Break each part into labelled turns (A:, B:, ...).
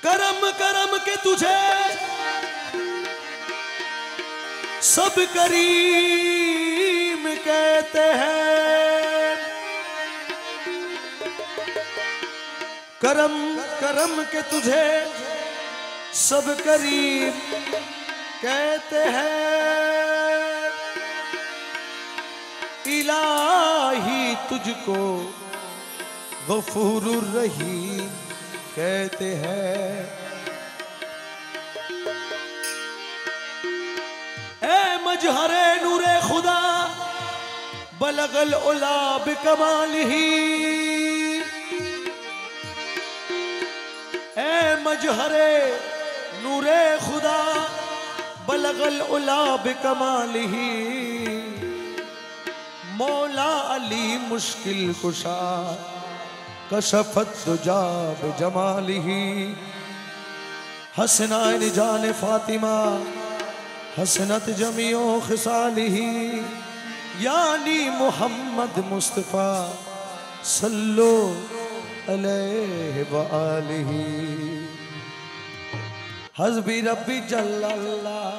A: करम करम के तुझे सब करीम कहते हैं। करम करम के तुझे सब करीम कहते हैं। इलाही तुझको गफूरुर रहीम कहते हैं। ए मजहरे नूरे खुदा बलगल उला बिकमालिही। ए मजहरे नूरे खुदा बलगल उला बिकमालिही। मौला अली मुश्किल कुशा कशफत दुजा बिजमालिही। हसनैन जान फातिमा हसनत जमियो खिसालिही। यानी मुहम्मद मुस्तफ़ा सल्लो अलैहि व आलिही। हस्बी रब्बी जल्लल्लाह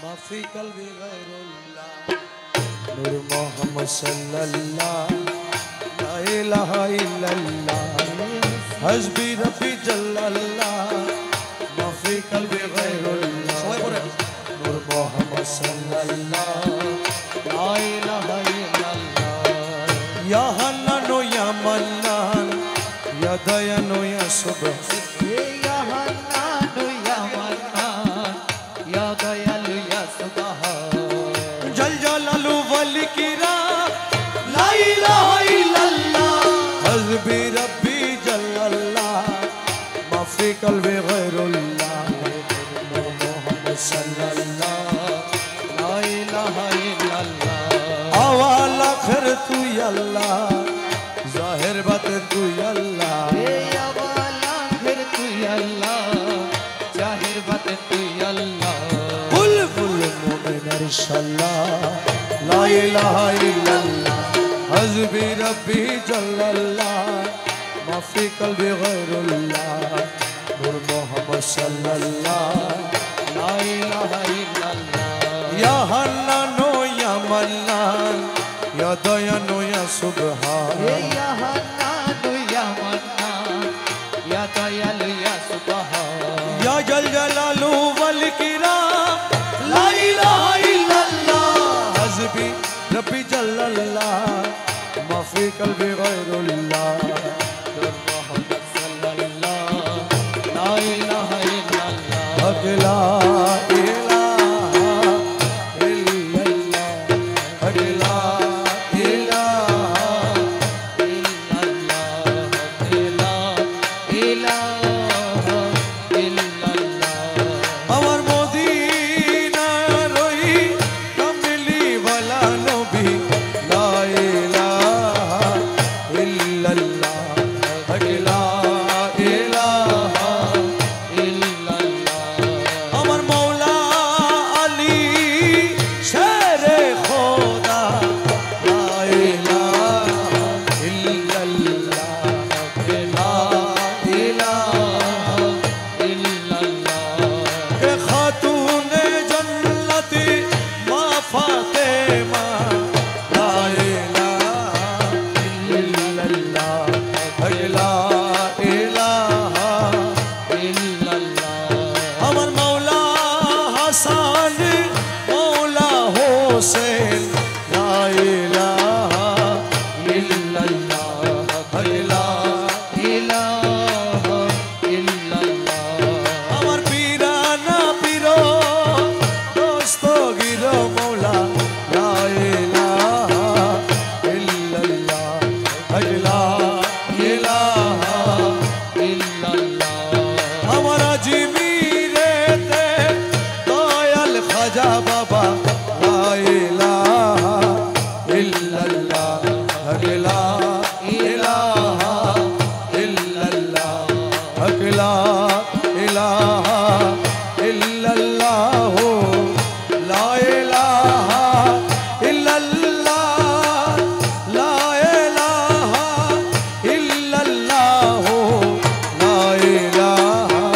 A: माफी कल्बी गैरुल्लाह। नूर मोहम्मद सल्लल्लाह ला इलाहा इल्लल्लाह। हस्बी रब्बी जल्लल्लाह माफी कल्बी गैरुल्लाह। नूर मोहम्मद सल्लल्लाह ला इलाहा इल्लल्लाह। या हन्नान या मन्नान या दयान या सुबह।
B: या हन्नान या मन्नान या दयालु या सुबहान।
A: जल जलालु वल किरा ला इलाहा इल्लल्लाह। हस्बी रब्बी जल्लल्लाह माफी कल्बी गैरुल्लाह। मोहम्मद सल्लल्लाह ला इलाहा इल्लल्लाह। अव्वल आखिर तू अल्लाह ज़ाहिर बातिन तू अल्लाह।
B: अव्वल आखिर तू अल्लाह ज़ाहिर बातिन तू अल्लाह।
A: कुल कुल मोमिन अरशल्लाह ला इलाहा इल्लल्लाह। हस्बी रब्बी जल्लल्लाह माफी कल्बी गैरुल्लाह। नूर मोहम्मद सल्लल्लाह ला इलाहा इल्लल्लाह। या हन्नानो या मन्नान या दयानो या सुबहान।
B: या हन्नान या मन्नान या दयालु या सुबहान।
A: या जल जलालु वल किराम ला इलाहा इल्लल्लाह। हस्बी रब्बी जल्लल्लाह माफी कल्बी गैरुल्लाह।
B: नूर मोहम्मद सल्लल्लाह ला इलाहा इल्लल्लाह।
A: हक ला इलाहा इल्लल्लाह। हक ला इलाहा अमर मोदीना रोई कमली वाला नबी ला इलाहा इल्लल्लाह। हक ला इलाहा अमर मौला अली शेरे खुदा ला इलाहा इल्लल्लाह। ला इलाहा के खातूने जन्नती माँ फातिमा ला इलाहा इल्लल्लाह। ला इलाहा अमर मौला हसन मौला हुसैन ला इलाहा इल्लल्लाह। ला अमर पीराना पीरो दोस्तो गिरो मौला ला इलाहा इल्लल्लाह। ला इलाहा अमर अजमीरे ते दयाल ख्वाजा बाबा ला इलाहा इल्लल्लाह। ला इलाहा इल्लल्लाह। ला इलाहा इल्लल्लाह। ला इलाहा इल्लल्लाह। ला इलाहा इल्लल्लाह। ला इलाहा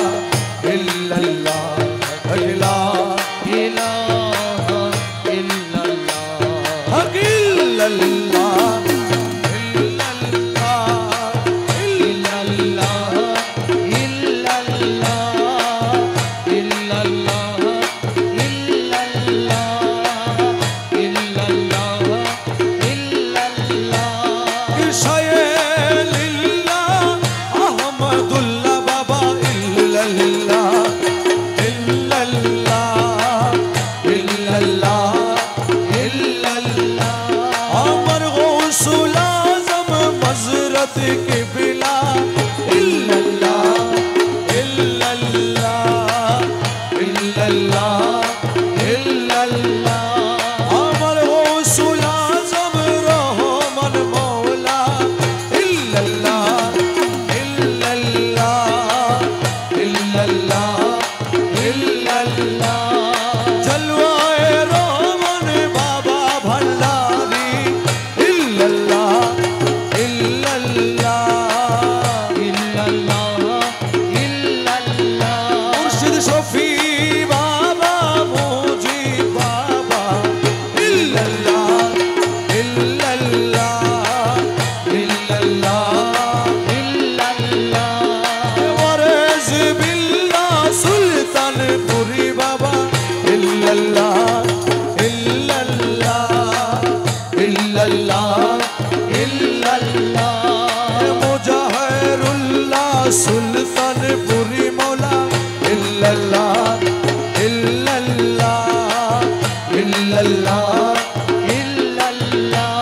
A: সুলতানপুরি মৌলা ইল্লাল্লাহ ইল্লাল্লাহ ইল্লাল্লাহ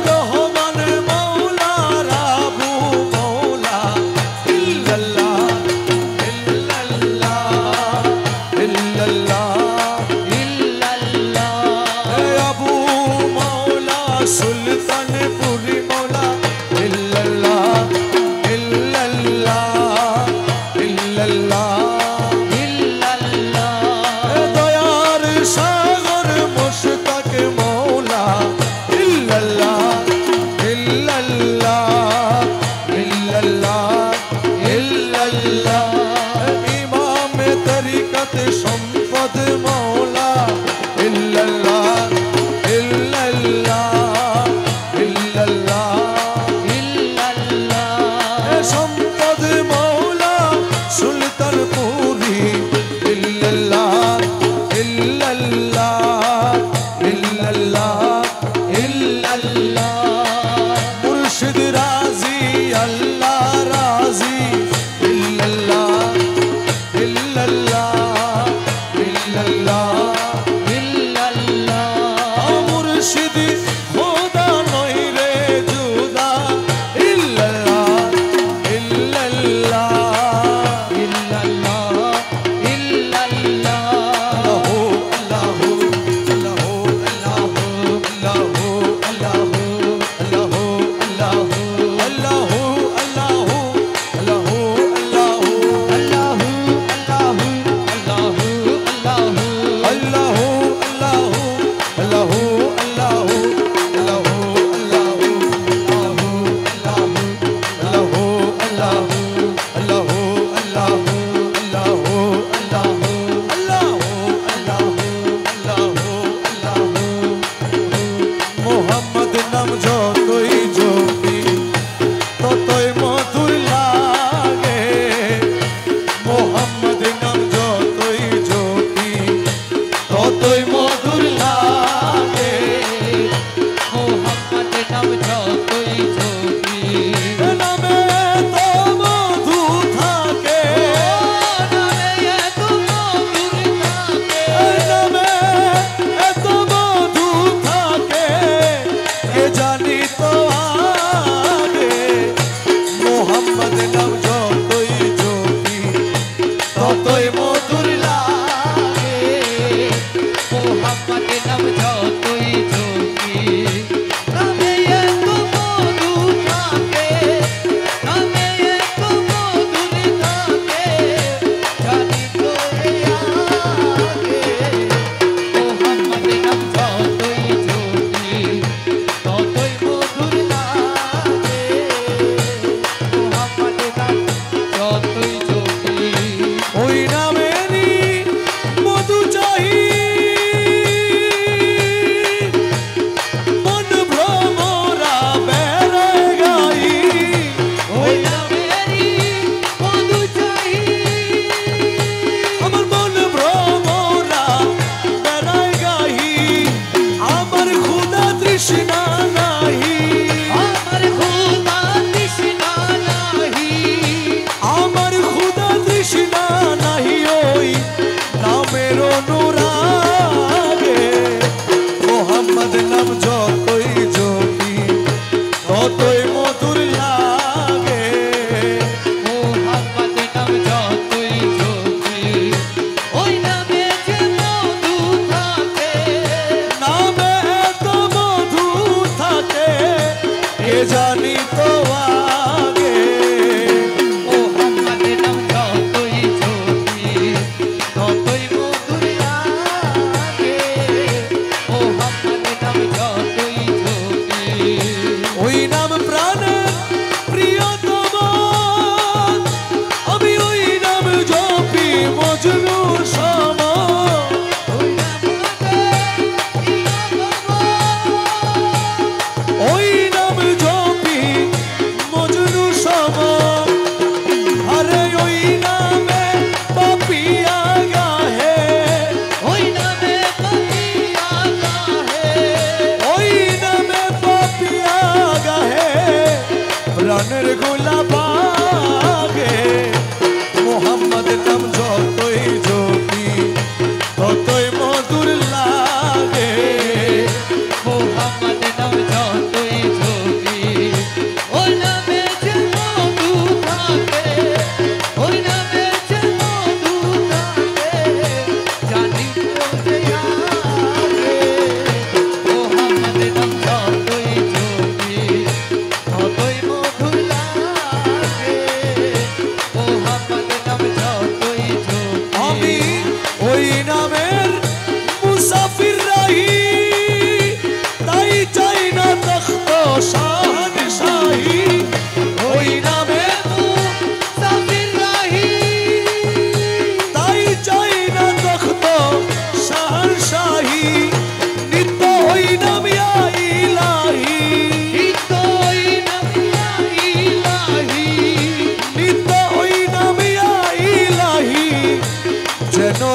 A: রহমান মৌলা রাবু মৌলা ইল্লাল্লাহ ইল্লাল্লাহ ইল্লাল্লাহ আবু মৌলা সুলতানপুরি মৌলা ইল্লাল্লাহ ইল্লাল্লাহ ইল্লাল্লাহ দয়ার সাগর মুশতাক মৌলা ইল্লাল্লাহ ইল্লাল্লাহ ইল্লাল্লাহ ইমাম তরিকত সম্পদ মৌলা ইল্লাল্লাহ ইল্লাল্লাহ ইল্লাল্লাহ সম্পদ মৌলা সুলতানপুরি ইল্লাল্লাহ ইল্লাল্লাহ ইল্লাল্লাহ মুর্শিদ রাজি আল্লাহ রাজি ইল্লাল্লাহ ইল্লাল্লাহ মুর্শিদ খোদা নয় রে জুদা ইল্লাল্লাহ মোহাম্মদ নাম যতই জপি ততই মধুর লাগে মোহাম্মদ নাম যতই জপি ততই মধুর লাগে নামে তো মধু থাকে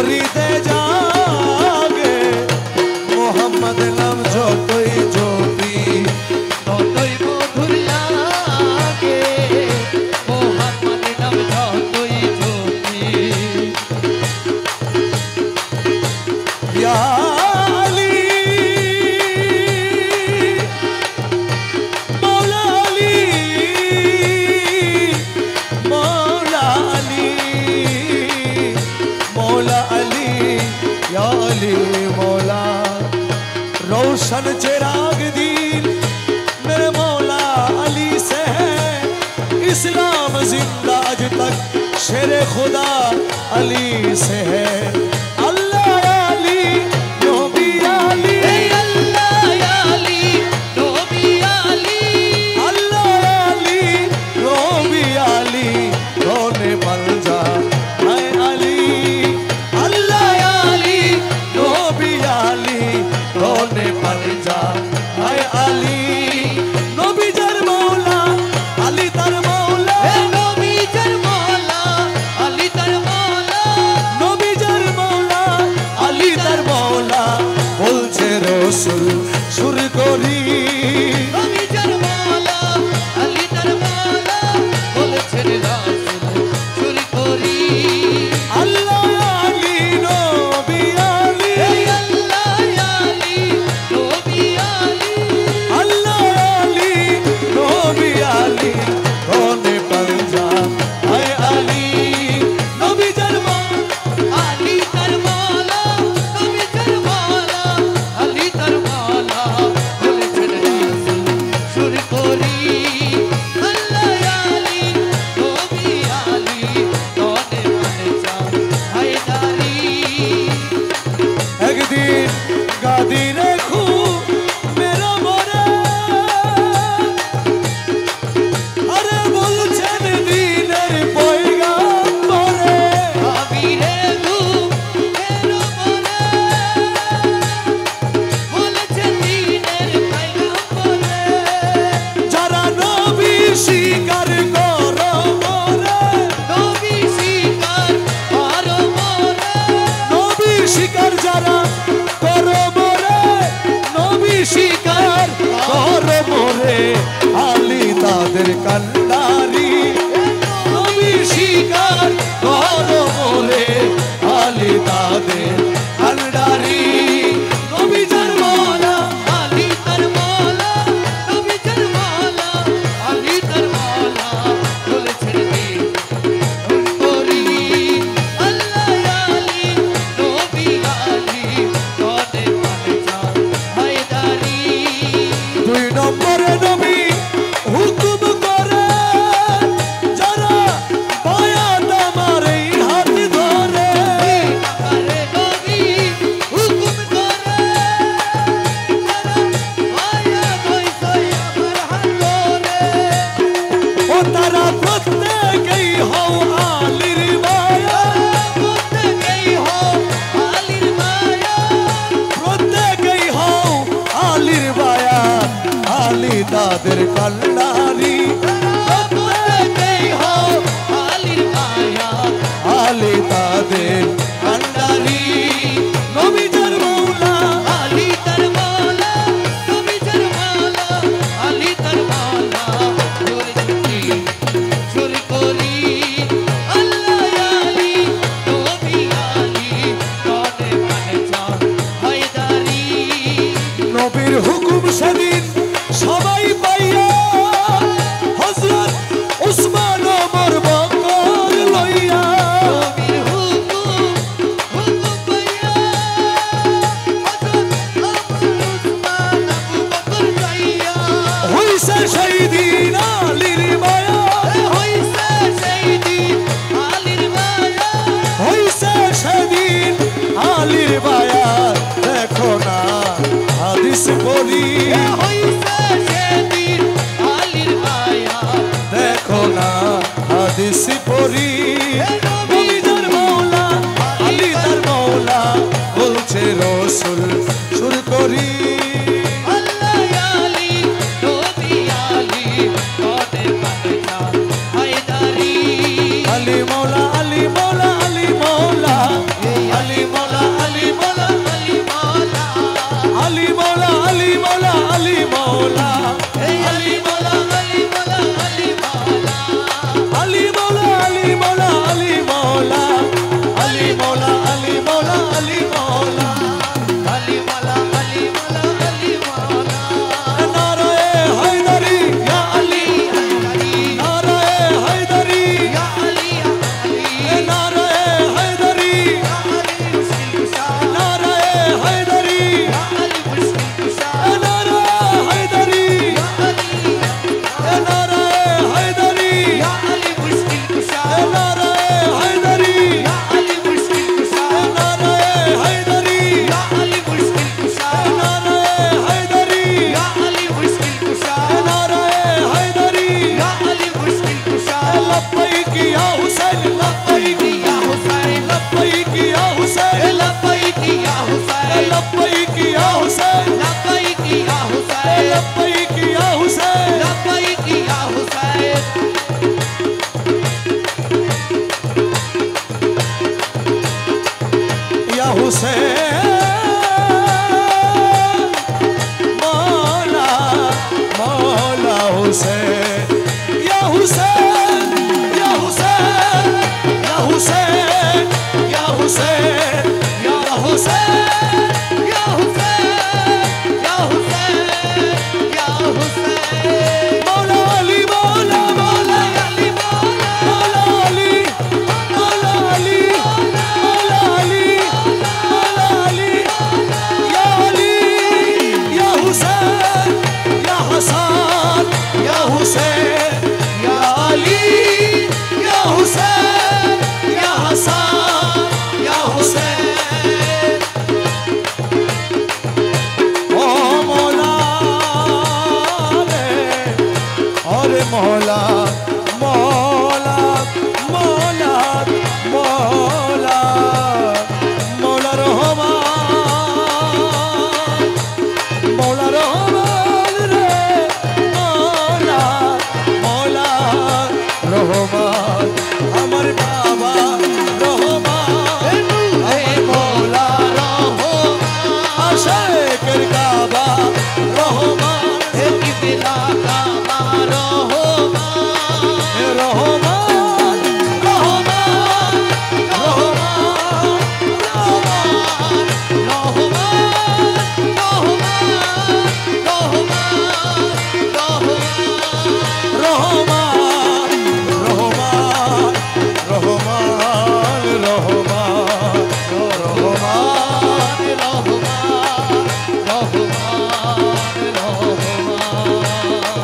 A: করিতে জাগে মোহাম্মদ নাম যতই জপি
B: ততই মধুর লাগে মোহাম্মদ নাম যতই জপি
A: ইয়া আলী মৌলা আলী মৌলা আলী मौला अली या अली मौला रोशन चिराग दीन मेरे मौला अली से है इस्लाम जिंदा आज तक शेर खुदा अली से है अल्लाह अली नबी अली
B: अल्लाह अली नबी अली
A: अल्लाह अली नबी अली रोने बन जा সুর করি
B: নবী জান মওলা আলী তার মওলা বলেছেন রাসূল সুর করি
A: আল্লাহ আলী নবী আলী
B: আল্লাহ আলী নবী আলী
A: আল্লাহ আলী নবী আলী কোনে পাঞ্জা হায় আলী নবী জান
B: আলী তার মওলা নবী জান মওলা আলী তার মওলা বলেছেন রাসূল সুর করি আল্লাহ আলী নবী আলী তোনে মানে চাও হায়দারি
A: একদিন গাদি রেখু মেরা মরে আরে বলছেন দিনের পয়গাম্বরে
B: আবিরে গু মেরো মনে বলেছেন দিনের পয়গাম্বরে
A: যারা নবী স্বীকার করো মরে
B: নবী স্বীকার করো মোরে
A: নবী স্বীকার যারা করো মরে নবী স্বীকার করো মরে আলী তাদের কান্ডারি নবী স্বীকার করো মরে আলী তাদের কান্ডারি নবী জান মওলা
B: আলী তার মওলা নবী জান মওলা আলী তার মওলা বলেছেন দিন করি আল্লাহ আলী নবী আলী তোনে মানে চাও হায়দারি
A: দুই নম্বরে নবী হুকুম করে যারা বায়াত আমার এই হাত ধরে
B: আরে নবী হুকুম করে মায়া কইছে আমার হাত ধরে
A: ও তারা প্রত্যেকেই হও আলীর মায়া
B: প্রত্যেকেই হও আলীর মায়া
A: প্রত্যেকেই হও আলীর মায়া আলী তাদের কান্ডারি
B: প্রত্যেকেই হও আলীর মায়া
A: আলী তাদের কান্ডারি নবী জান মওলা
B: আলী তার মওলা নবী জান মওলা আলী তার মওলা জোরে ছুটি সুর করি আল্লাহ আলী নবী আলী তোনে মানে চাও হায়দারি
A: নবীর হুকুম সেদিন সবাই পাইয়া হযরত উসমান ওমর বকর লইয়া
B: নবীর হুকুম পাইয়া হযরত ওমর উসমান আবু বকর যাইয়া
A: হইছে শহীদিন আলীর মায়া
B: হইছে সেইদিন আলীর মায়া
A: হইছে সেদিন আলীর মায়া দেখো না হাদিস পড়ি
B: হইছে সেদিন আলীর মায়া
A: দেখো না হাদিস পড়ি নবী জান মওলা আলী তার মওলা বলছে রাসূল সুর করি
B: আল্লাহ আলী নবী আলী তোনে মানে চাও হায়দারি
A: আলী মওলা আলী মওলা আলী মওলা আলী হুসেন মৌলা মৌলা হুসেন ইয়া হুসেন ইয়া হুসেন ইয়া হুসেন ইয়া হুসেন ইয়া হুসেন
B: ইয়া হুসেন ইয়া হুসেন ইয়া হুসেন
A: মৌলা আলী মৌলা মৌলা
B: আলী মাওলা
A: মৌলা আলী মৌলা আলী মৌলা আলী মৌলা আলী ইয়া আলী ইয়া হুসেন ইয়া হাসান ইয়া হুসেন ইয়া আলী ইয়া হুসেন ইয়া হাসান ইয়া হুসেন ও মৌলা রে ওরে মৌলা মৌলা মৌলা মৌলা মৌলা রহমান মৌলা রহমান রে মৌলা মৌলা রহমান আমার বাবা রহমান আমার মৌলা রহমান আশেকের কাবা রহমান
B: হে কিবলা কাবা রহমান
A: রহমান রহমান রহমান রহমান রহমান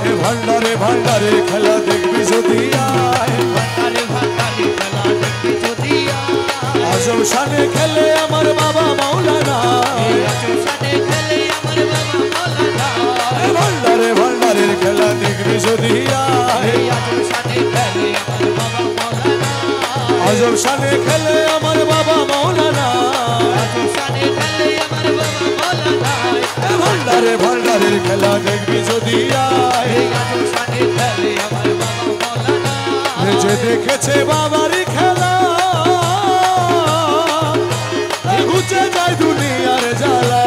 A: এ ভান্ডারে ভান্ডারে খেলা দেখবি যদি আয় আজম শানে খেলে আমার বাবা মাওলানা এ ভান্ডারে ভান্ডারের খেলা দেখবি যদি আয় আজম শানে খেলে আমার বাবা মাওলানা এ ভান্ডারে ভান্ডারের খেলা দেখবি যদি আয় যে দেখেছে বাবার খেলা ঘুচে যায় দুনিয়ার জ্বালা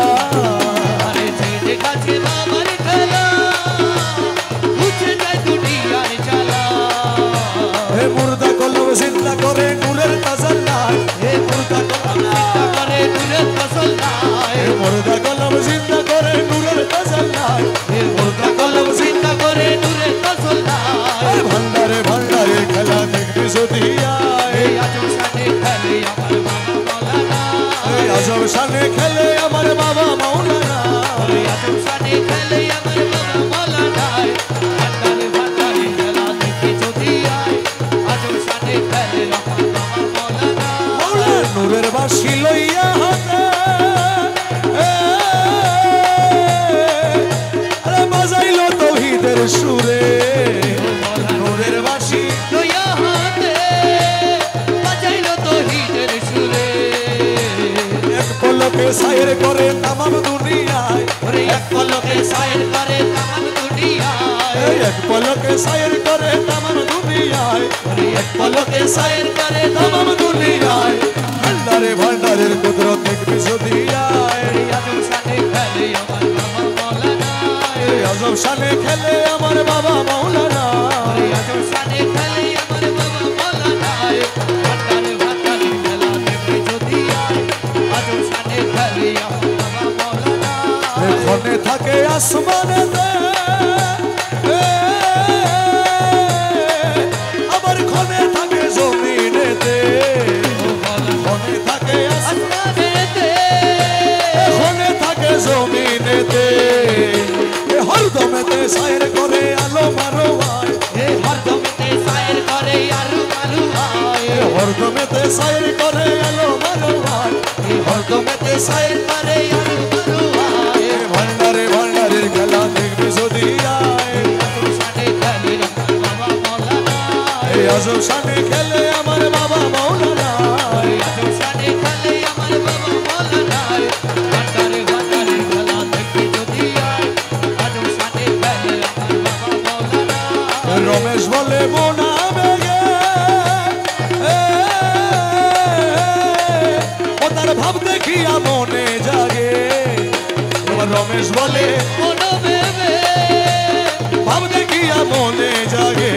A: হে মুর্দা কলম জিন্দা করে নূরের তাজাল্লায় হে মুর্দা কলম জিন্দা করে নূরের তাজাল্লায় হে মুর্দা কলম জিন্দা ভান্ডারে ভান্ডারে খেলা দেখবি যদি আয় আজব শানে খেলে আমার বাবা মাওলানা মাওলা নূরের বাঁশি লইয়া হাতে আরে বাজাইলো তৌহিদের সুরে নূরের বাঁশি এক পলকে সায়ের করে তামাম দুনিয়ায়
B: এক পলকে সায়ের করে তামাম দুনিয়ায়
A: এক পলকে সায়ের করে তামাম দুনিয়ায়
B: এক পলকে সায়ের করে
A: তামাম দুনিয়ায় ভান্ডারে ভান্ডারের কুদরত দেখবি যদি আয় আজব শানে খেলে আমার বাবা মাওলানা ক্ষণে থাকে আসমানেতে আবার ক্ষণে থাকে জমিনেতে ক্ষণে থাকে ক্ষণে থাকে জমিনেতে হরদমেতে সায়ের করে আলো মারো আয় হরদমেতে সায়ের করে আলো মারো আয় হরদমেতে সায়ের করে আলো মারো আয় ভান্ডারে ভান্ডারের খেলা দেখবি যদি আয় আজব শানে খেলে আমার বাবা মাওলানা রমেশ বলে মোনা বেগে ও তার ভাব দেখে দেখিয়া মনে জাগে এবার রমেশ বলে
B: কোনো ভেবে
A: ভাব দেখিয়া মনে জাগে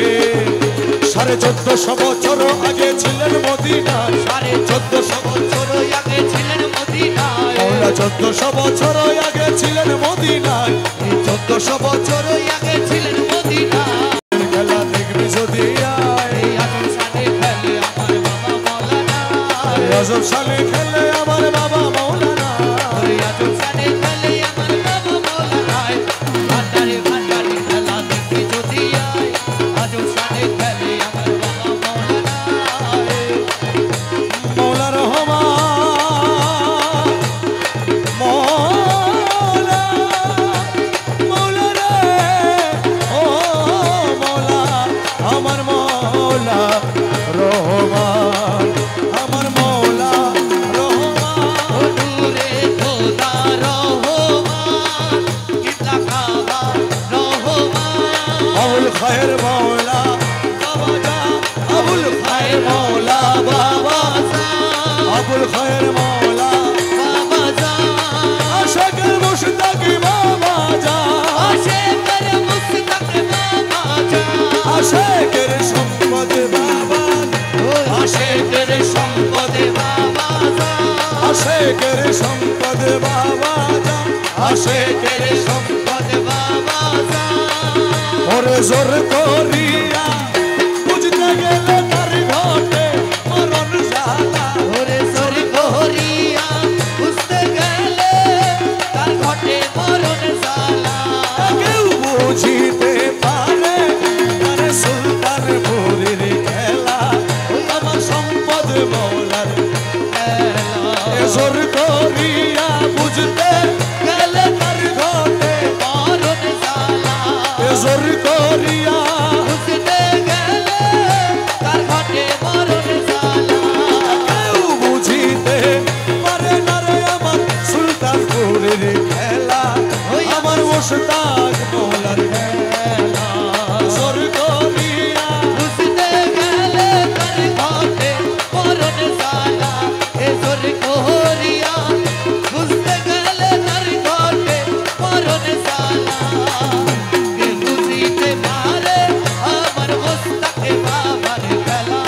A: 1450 বছর আগে ছিলেন মদিনায়
B: 1450 বছর আগে ছিলেন মদিনায়
A: মৌলা 1400 বছর আগে ছিলেন মদিনায়
B: 1400 বছর আগে ছিলেন মদিনায়
A: খেলা দেখবি যদি আয়
B: এই আজব সানে খেলে আমার বাবা মাওলানা
A: আজব সালে খেলে আমার বাবা মাওলানা
B: এই আজব সানে খেলে আমার বাবা মাওলানা ভান্ডারে ভান্ডারে খেলা দেখতে যদি আয় আজব সানে খেলে আমার বাবা মাওলানা
A: মৌলা রহমান মৌলা মৌলা রে ও মৌলা আমার মৌলা রহমান আমার মৌলা রহমান
B: নূরে খোদা রহমান কিবলা কাবা রহমান
A: আবুল খায়ের মৌলা বাবা যা আবুল খায়ের মৌলা বাবা যা আবুল খায়ের মৌলা
B: বাবা যা
A: আশাকের মুশতাকি বাবা যা
B: আশেকের মুস্তাক বাবা যা
A: আশাকের সম্পদ বাবা
B: আশেকের সম্পদ বাবা যা
A: আশাকের সম্পদ বাবা যা
B: আশেকের সম্পদ বাবা যা
A: ওরে জোর করিয়া বুঝতে গেলে তার ঘটে মরণ জ্বালা
B: ওরে সরি করিয়া বুঝতে গেলে তার ঘটে মরণ জ্বালা
A: কেউ বুঝিতে পারে আরে সুলতানপুরের খেলা আমার সম্পদ মৌলার এ জোর করিয়া বুঝতে গেলে তার ঘটে
B: মরণ জ্বালা
A: এ জোর করিয়া
B: বুঝতে গেলে তার ঘটে মরণ জ্বালা
A: কেউ বুঝিতে পারে না রে আমার সুলতানপুরের খেলা আমার মুশতাক মৌলার খেলা জোর করিয়া
B: বুঝতে গেলে তার ঘটে মরণ জ্বালা এ জোর করিয়া বুঝতে গেলে তার ঘটে মরণ জ্বালা কে বুঝিতে পারে আমার মুস্তাকে বাবার খেলা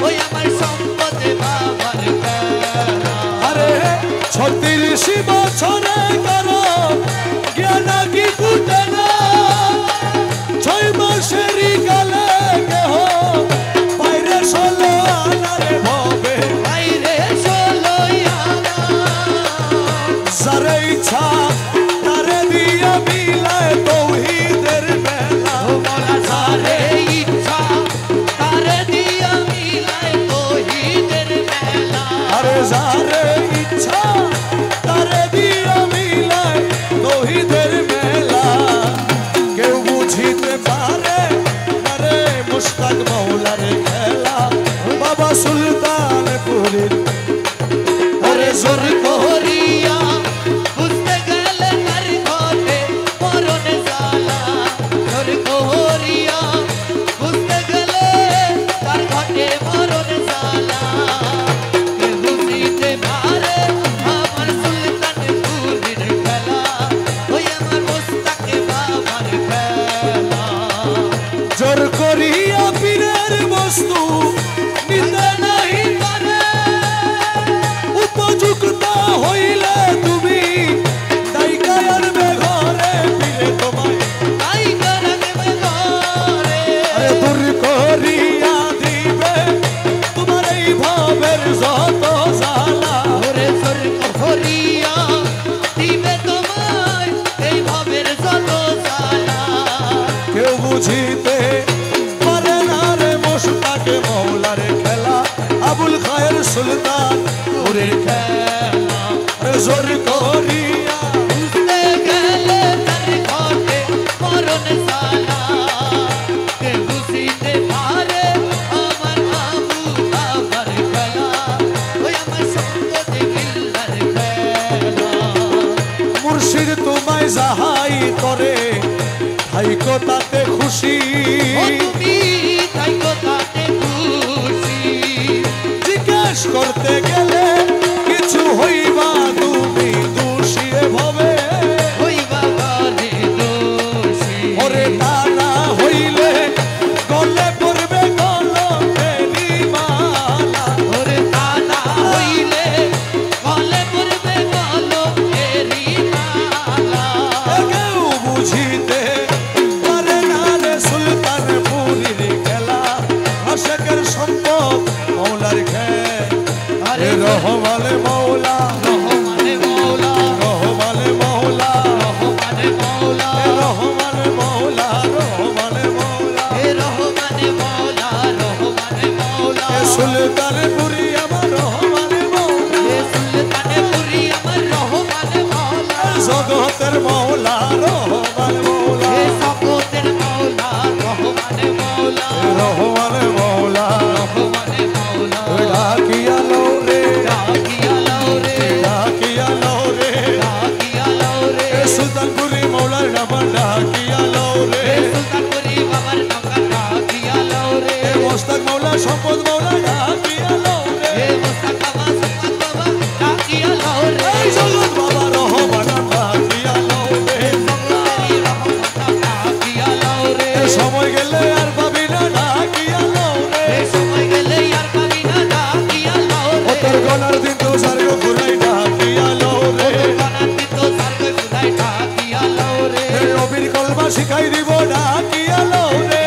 B: ওই আমার সম্পদ বাবার খেলা
A: আরে 36 বছরে কারো জ্ঞান কি ফুটে না 6 মাসেরই কালে কেহ বাইরে চলো আনারে ভবে
B: বাইরে চলইয়া
A: যারে ইচ্ছা তারে দিয়া মিলায় তৌহিদের বেলা
B: মোলা সারে ইচ্ছা তারে দিয়া মিলায় তৌহিদের মেলা
A: আরে যারে ইচ্ছা তারে দিয়া মিলায় তৌহিদের মেলা কেউ বুঝিতে পারে আরে মুশতাক মৌলার খেলা বাবা সুলতানপুরের
B: ওরে জোর করিয়া বুঝতে গেলে তার ঘটে মরণ জ্বালা জোর করিয়া বুঝতে গেলে তার ঘটে মরণ জ্বালা কে বুঝিতে পারে আমার সুলতানপুরের খেলা ওই আমার মুস্তাকে বাবার খেলা
A: জোর করিয়া পীরের বস্তু নিতে নাই
B: পারে
A: উপযুক্ত হইলে তুমি দায়িকায় আনবে ঘরে পীরে তোমায়
B: তাই করবে ঘরে
A: আরে দূর করিয়া দিবে তোমার এই ভাবের যত জ্বালা
B: ওরে জোর করিয়া দিবে তোমায় এই ভাবের যত জ্বালা
A: কেউ বুঝিতে পারে না রে মুশতাকে মৌলার খেলা আবুল খায়ের সুলতান
B: ওরে খেলা
A: আরে জোর করিয়া
B: বুঝতে গেলে তার ঘটে মরণ জ্বালা কে বুঝিতে পারে আমার আবু বাবার খেলা ওই আমার সম্পদ বিল্লার খেলা
A: মুর্শিদ তোমায় যাহাই করে থাইকো তাতে খুশি
B: ও তুমি তাই কথাতে খুশি
A: জিজ্ঞেস করতে গেলে কিছু হইবা রহমানে মৌলা
B: রহমানে মৌলা
A: রহমানে মৌলা
B: রহমানে মৌলা
A: রহমানে মৌলা রহমানে মৌলা
B: হে রহমানে মৌলা রহমানে মৌলা
A: সুলতানপুরি আমার রহমানে মৌলা
B: হে সুলতানপুরি আমার রহমানে মৌলা
A: জগতের মৌলা রহমানে মৌলা
B: হে সকতের মৌলা রহমানে মৌলা
A: রহমানে মৌলা
B: রহমানে মৌলা
A: ডাকিয়া লো রে
B: ডাকিয়া লাও রে
A: ডাকিয়া লো রে
B: ডাকিয়া লাও রে
A: সুলতানপুরি মৌলার নাম ডাকিয়া লো রে
B: হে সুলতানপুরি বাবার নাম ডাকিয়া লাও রে
A: মোস্তাক মৌলা সম্পদ মৌলা ডাকিয়া লো রে
B: হে মোস্তাক বাবা সুলতান বাবা ডাকিয়া লাও রে
A: এই জগৎ বাবা রহমান ডাকিয়া লো রে
B: সকলেরই রহমত ডাকিয়া লাও রে
A: সময় গেলে আর পাবি না ডাকিয়া লো রে
B: হে সময় গেলে আর পাবি না ডাকিয়া লাও
A: ও
B: রে
A: তোর গলার দিন তো সার্গ ঘুরাই ডাকিয়া লো রে
B: বানাতি তো সার্গ সুদাই ডাকিয়া লাও রে
A: নবীর কলমা শিখাই দিব ডাকিয়া লো রে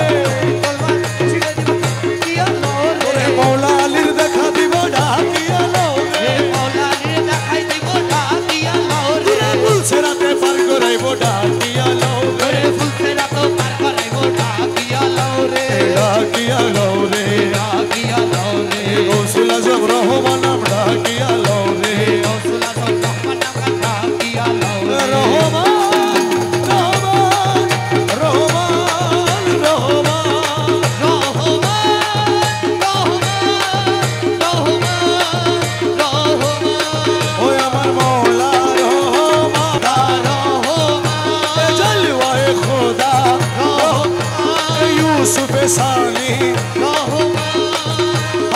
B: কলমা ছিড়ে দিব ডাকিয়া লাও
A: ওরে
B: রে
A: মৌলা আলীর দেখা দিব ডাকিয়া লো রে
B: হে মৌলারে দেখাই দিব ডাকিয়া লাও রে
A: বলছে রাতে পার করাইব ডাকিয়া লো রে
B: হে ফুলতে রাত পার করাইব ডাকিয়া লাও রে
A: ডাকিয়া লো রে
B: ডাকিয়া লাও রে
A: গৌসুল আজম রহমান নাম ডাকিয়া লো রে
B: রসুলা সব রহমান নাম ডাকিয়া লাও রে
A: রহমান রহমান রহমান রহমান ওই আমার মৌলা রহমান জলওয়ায়ে খোদা ইউসুফ সানি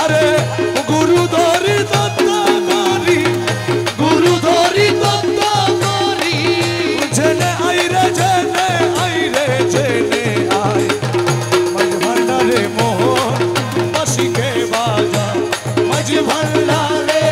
A: আরে গুরু ধরি দত্ত করি গুরু ধরি দত্ত করি জেনে আইরে জেনে আইরে জেনে আই মাঝ ভান্ডারে মোহন বাসিকে বাজা মাঝ ভান্ডারে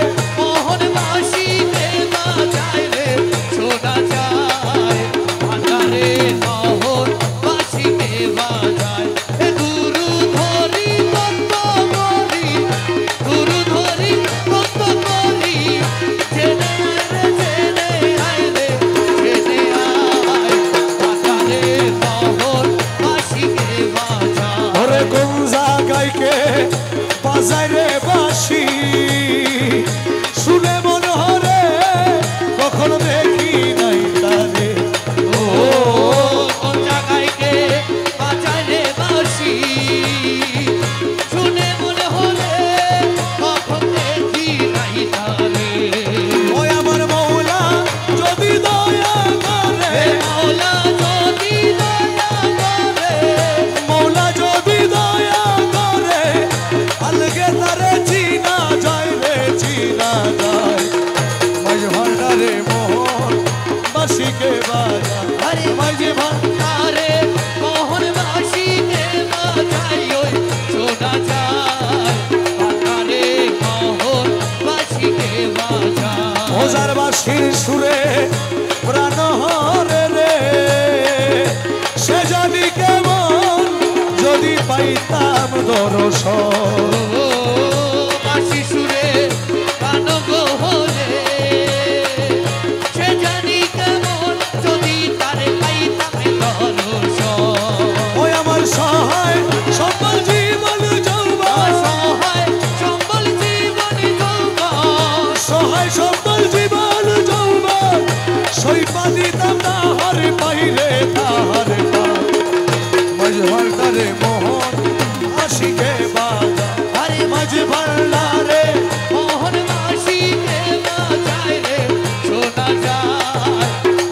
A: ওরে কোন জায়গায় বাজায় রে বাসি শুনে মনে হরে কখনো দেখি নাই তারে ওই আমার মৌলা যদি দয়া করে মৌলা যদি দয়া করে আলগে তারে চিনা যায় রে চিনা যায় মাঝ ভান্ডারে মোহন বাসিকে বাজা মাঝ ভান্ডারে ওজার বাসির সুরে প্রাণ হরে রে সে জানি কেমন যদি পাইতাম দর্শন
B: শিশুরে কান গোহরে সে জানি কেমন যদি তারে পাইতাম দর্শন
A: ওই আমার সহায় সম্বল জীবন যৌবন
B: সহায় সম্বল জীবন যৌবন
A: সহায় সম্বল জীবন যৌবন সইপা দিতাম তাহার পাইলে তাহার মাঝ ভান্ডারে মোহন আশিকে বাজা
B: আরে
A: মাঝ ভান্ডারে
B: মোহন মাসিকে বাজায় রে শোনা যায়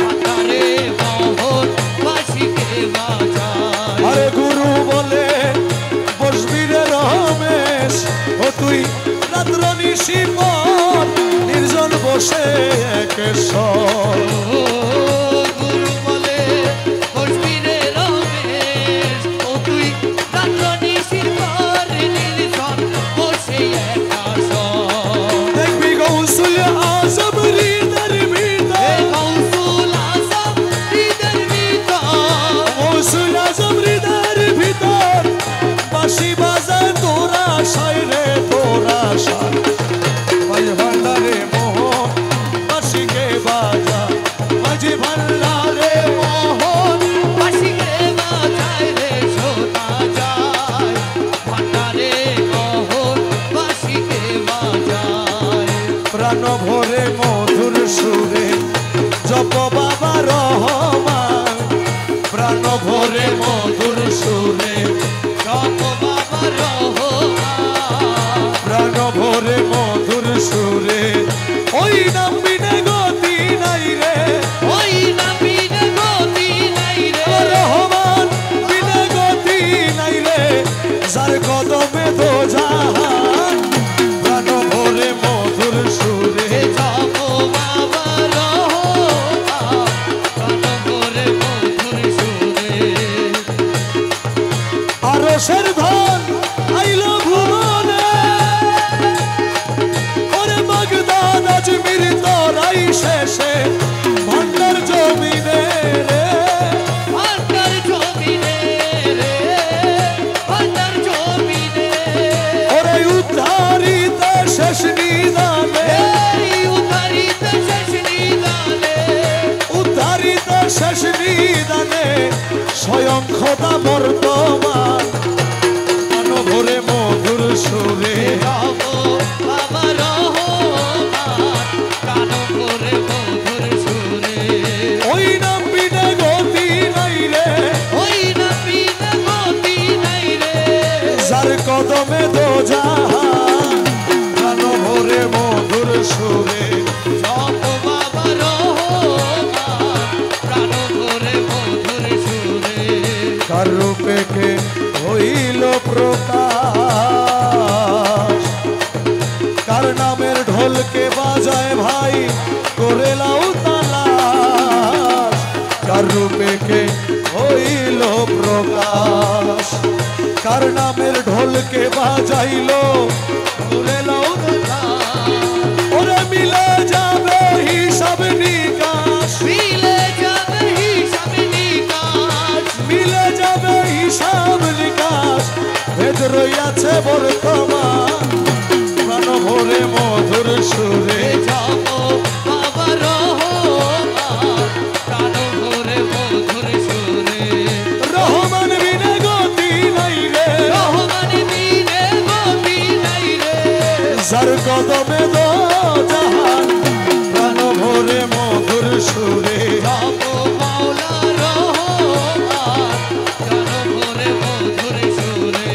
B: আকারে মোহন মাসিকে বাজায়
A: আরে গুরু বলে বসবি রে রমেশ ও তুই রাত্র নিশি পর নির্জন বসে একেশ্বর
B: ও গুরু বলে বসবি রে রমেশ ও তুই রাত্র নিশির পর নির্জন বসে একা
A: দেখবি গৌসুল আজম হৃদয়ের
B: হে
A: ভিতর
B: গৌসুল আজম হৃদয়ের ভিতর
A: গৌসুল আজম হৃদয়ের ভিতর বাঁশি বাজায় তোরা সাই রে তোরা সাই মাঝ ভান্ডারে প্রাণ ভরে মধুর সুরে জপ বাবা রহমান প্রাণ ভরে মধুর সুরে
B: জপ বাবা রহমান
A: প্রাণ ভরে মধুর সুরে ওই নাম বিনে গতি নাই রে
B: ওই নাম বিনে গতি নাই রে
A: রহমান বিনে গতি নাই রে যার কদমে দো জাহান প্রাণ ভরে মধুর সুরে
B: জপ বাবা রহমান প্রাণ ভরে মধুর সুরে
A: আরশের ধন আইলো ভুবনে ওরে বাগদাদ আজমির তোরাই শেষে ভান্ডার জমিনে রে
B: ভান্ডার জমিনে রে ভান্ডার জমিনে
A: ওরে উদ্ধারিত শেষ নিদানে
B: এই উদ্ধারিত শেষ নিদানে
A: উদ্ধারিত শেষ নিদানে স্বয়ং খোদা বর্তমান প্রাণ ভরে মধুর সুরে
B: জপ বাবা রহমান প্রাণ ভরে মধুর সুরে
A: ওই নাম বিনে গতি নাই রে
B: ওই নাম বিনে গতি নাই রে
A: যার কদমে দো জাহান প্রাণ ভরে মধুর সুরে
B: জপ বাবা রহমান প্রাণ ভরে মধুর সুরে
A: কার রূপে কে হইল প্রকাশ কার নামের ঢোলকে বাজায় ভাই করে লাউ তালাশ কার রূপে কে হইল প্রকাশ কার নামের ঢোলকে বাজাইল করে লাউ তালাশ ওরে মিলে যাবে হিসাব নিকাশ
B: মিলে যাবে হিসাব নিকাশ
A: মিলে যাবে হিসাব নিকাশ ভেদ রইয়াছে বর্তমান প্রাণ ভরে মধুর সুরে
B: জপ বাবা রহমান প্রাণ ভরে মধুর সুরে
A: রহমান বিনে গতি নাই রে
B: রহমান বিনে গতি নাই রে
A: যার কদমে দো জাহান প্রাণ ভরে মধুর সুরে
B: জপ মাওলা রহমান প্রাণ ভরে মধুর সুরে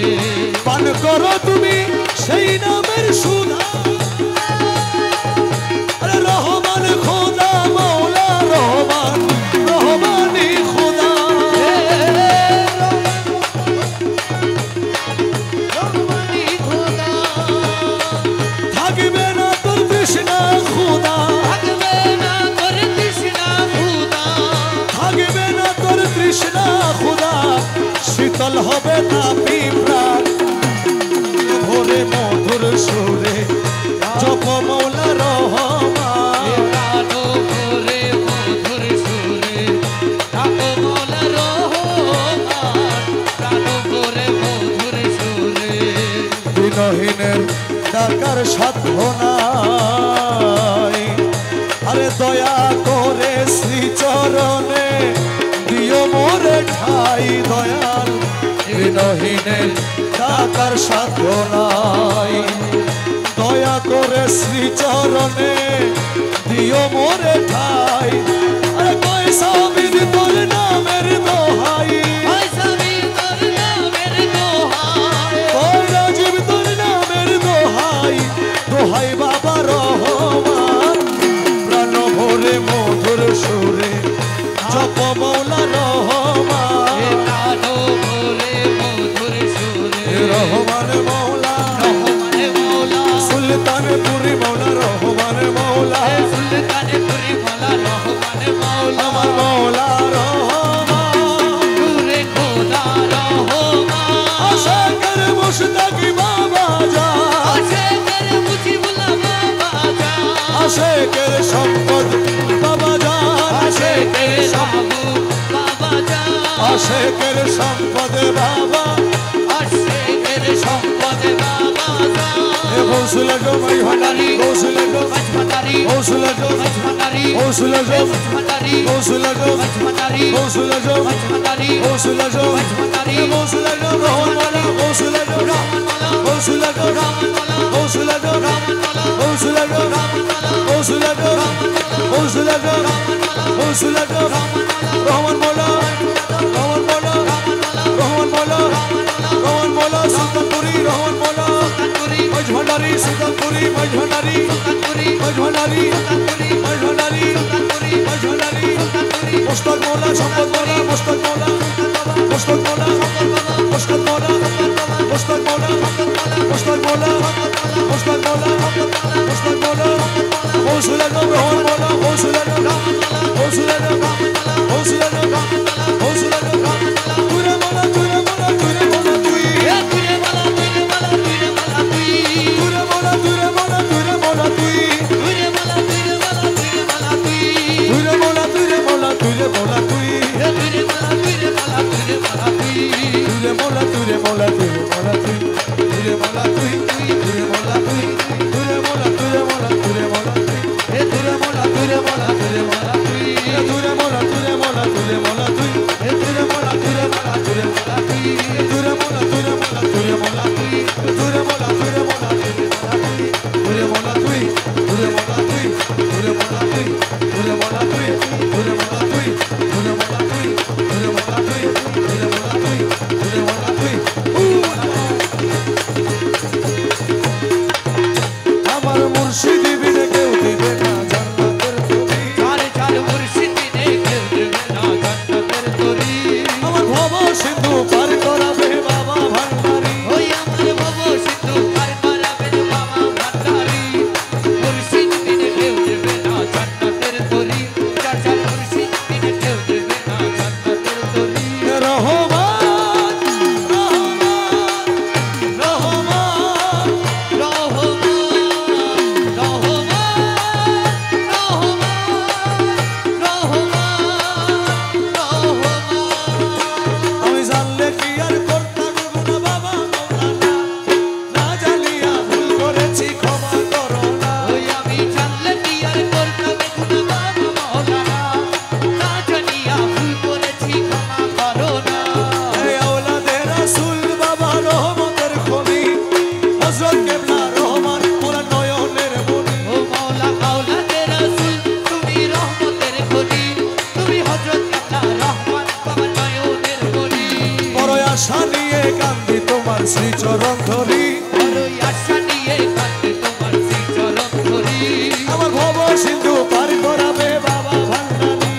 A: পান করো তুমি সেই নামের সুধা আরে রহমান খোদা মৌলা রহমান রহমানি খোদা
B: রহমানি খোদা
A: থাকবে না তোর তৃষ্ণা খোদা
B: থাকবে না তোর তৃষ্ণা খোদা
A: থাকবে না তোর তৃষ্ণা খোদা শীতল হবে তাপি প্রাণ ভরে মধুর সুরে জপ মৌলা রহমান
B: প্রাণ ভরে মধুর সুরে জপ মাওলা রহমান প্রাণ ভরে মধুর সুরে
A: বিনহীনের ডাকার সাধ্য নাই আরে দয়া করে শ্রীচরণে দিও মোরে ঠাই দয়াল বিনহীনের ডাকার সাধ্য নাই দয়া করে শ্রীচরণে দিও মোরে ঠাই আরে পয়সা বিদ তোর নামের দোহাই
B: পয়সাবি তোর নামের দোহাই
A: ওই রাজীব তোর নামের দোহাই দোহাই বাবা রহমান প্রাণ ভরে মধুর সুরে জপ মৌলা রহমান
B: প্রাণ ভরে মধুর সুরে
A: রহমান মৌলা
B: রহমান মাওলা
A: সুলতানপুরি মৌলা রহমান মৌলা
B: সুলতানপুরি মাওলা রহমান মাওলা
A: আমার মৌলা রহমান
B: নূরে খোদা রহমান
A: আশা করে মুশতাকি বাবা যা
B: আশেকের মুজিবুল্লাহ বাবা জান
A: আশেকের সম্পদ বাবা জান
B: আশেকের মাহবুব বাবা জান
A: আশেকের সম্পদ বাবা
B: আশেকের সম্পদ বাবা জান
A: Gausul Azam Mai Bhandari Gausul Azam
B: Mai Bhandari
A: Gausul Azam
B: Mai Bhandari
A: Gausul Azam
B: Mai Bhandari
A: Gausul Azam
B: Mai Bhandari
A: Gausul Azam
B: Mai Bhandari
A: Gausul Azam
B: Mai Bhandari
A: Gausul Azam Rahman Wala Gausul Azam Gausul Azam Gausul Azam Gausul Azam Gausul Azam Gausul Azam Gausul Azam Rahman Wala Rahman Wala Rahman Wala Rahman Wala Sultanpuri Rahman Wala Mai Bhandari Sultanpuri Mai Bhandari Mai Bhandari Mai Bhandari Mai Bhandari Mustaq Mola Sampad Mola Mustaq Mola Mustaq Mola Mustaq Mola Mustaq Mola Mustaq Mola Mustaq Mola Mustaq Mola Gausul Azam Rahman Mola Gausul Azam Gausul Azam Gausul Azam Gausul Azam Ture Mola Ture Mola Ture Mola Tui
B: Ture Mola Ture Mola Ture Mola Tui
A: Ture Mola Ture Mola Ture Mola Tui
B: Ture Mola Ture Mola Ture Mola Tui
A: Ture Mola Ture Mola Ture Mola Tui
B: Ture Mola Ture Mola Ture Mola Tui
A: Ture Mola Ture Mola Ture Mola Tui Ture Mola Tui Ture Mola Tui Ture Mola Ture Mola Ture Mola Tui
B: Ture Mola Ture Mola Ture Mola Tui
A: Ture Mola Ture Mola Ture Mola Tui
B: Ture Mola Ture Mola Ture Mola Tui
A: Ture Mola Ture Mola Ture Mola Tui Ture Mola Ture Mola Ture Mola Tui Ture Mola Tui Ture Mola Tui Ture Mola Tui Ture Mola Tui Ture Mola Tui Ture Mola Tui Ture Mola Tui Ture Mola Tui Ture Mola Tui আমার মুর্শিদি বিনে কেউ দিবে না জান্নাতের তরি
B: চার চার মুর্শিদ বিনে কেউ দেবে না জান্নাতের তরি
A: আমার ভব সিন্ধু পার করাবে বাবা ভান্ডারি
B: ওই আমার ভব সিন্ধু পার করাবেন বাবা ভান্ডারি মুর্শিদ বিনে কেউ দেবে না জান্নাতের তরি চার চার মুর্শিদ বিনে কেউ দেবে না জান্নাতের তরি
A: রহমান রহমান রহমান আমি জানলে কি আর করতাম না বাবা মৌলানা না জানিয়া ভুল করেছি ক্ষমা করো না এই আওলাদে রাসূল বাবা রহমতের খনি হযরত কেবলা রহমান মোরা নয়নের মনি বড় আশা নিয়ে কান্দি তোমার শ্রীচরণ ধরি আমার ভব সিন্ধু পার করাবে বাবা ভান্ডারি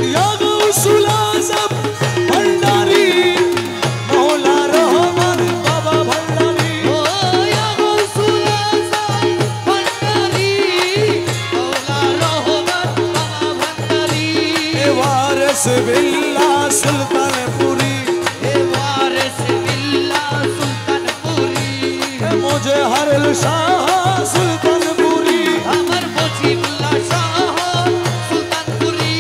A: ইয়া গাউসুল আজম ভান্ডারি মওলা রহমান বাবা ভান্ডারি এ ওয়ারিস বিল্লাহ সুলতানপুরি এ মুঝে হরল শাহ সুলতানপুরি
B: আমার মুজিবুল্লাহ শাহ সুলতানপুরি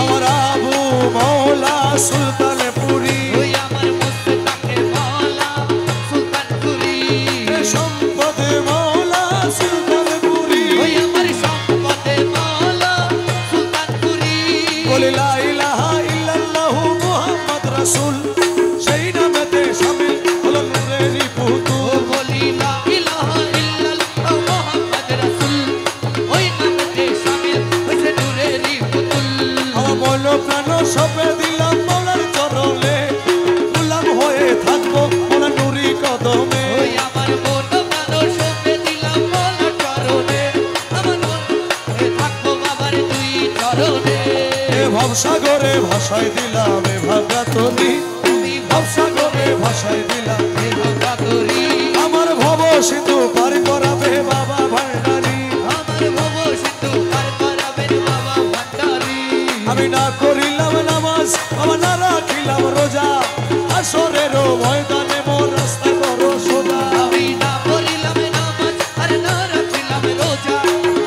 A: আমার আবু মওলা সুলতানপুরি
B: ওই আমার মুস্তাকে মাওলা সুলতানপুরি
A: এ সম্পদ মওলা সুলতানপুরি
B: ওই আমার সম্পদে মাওলা সুলতানপুরি
A: বলে লা ইলাহা ইল্লাল্লাহু মুহাম্মদ রাসূল সেই নামেতে শামিল হলো নূরেরই
B: ও
A: পুতুল
B: বলি লা ইলাহা ইল্লাল্লাহ মুহাম্মদ রাসূল ওই নামেতে শামিল হইছে নূরেরই পুতুল
A: আমার মন প্রাণ সপে দিলাম মৌলার চরণে গোলাম হয়ে থাকবো মোরা নুরি কদমে
B: ওই আমার মন প্রাণ সঁপে দিলাম মাওলার চরণে আমার মন হয়ে থাকবো বাবার দুই চরণে
A: এ ভবসাগরে ভাষায় দিলাম এ ভাগাতলি
B: তুমি
A: ভবসাগরে ভাষায় দিলাম
B: ভাগাতরি
A: আমার ভব সিন্ধু পার করাবে বাবা ভান্ডারি
B: আমার ভব সিন্ধু পার করাবেন বাবা ভান্ডারি
A: আমি না করিলাম নামাজ বাবা না রাখিলাম রোজা আসরেরও ময়দানে মোর রাস্তা করো সোজা
B: আমি না পড়িলাম নামাজ আর না রাখিলাম রোজা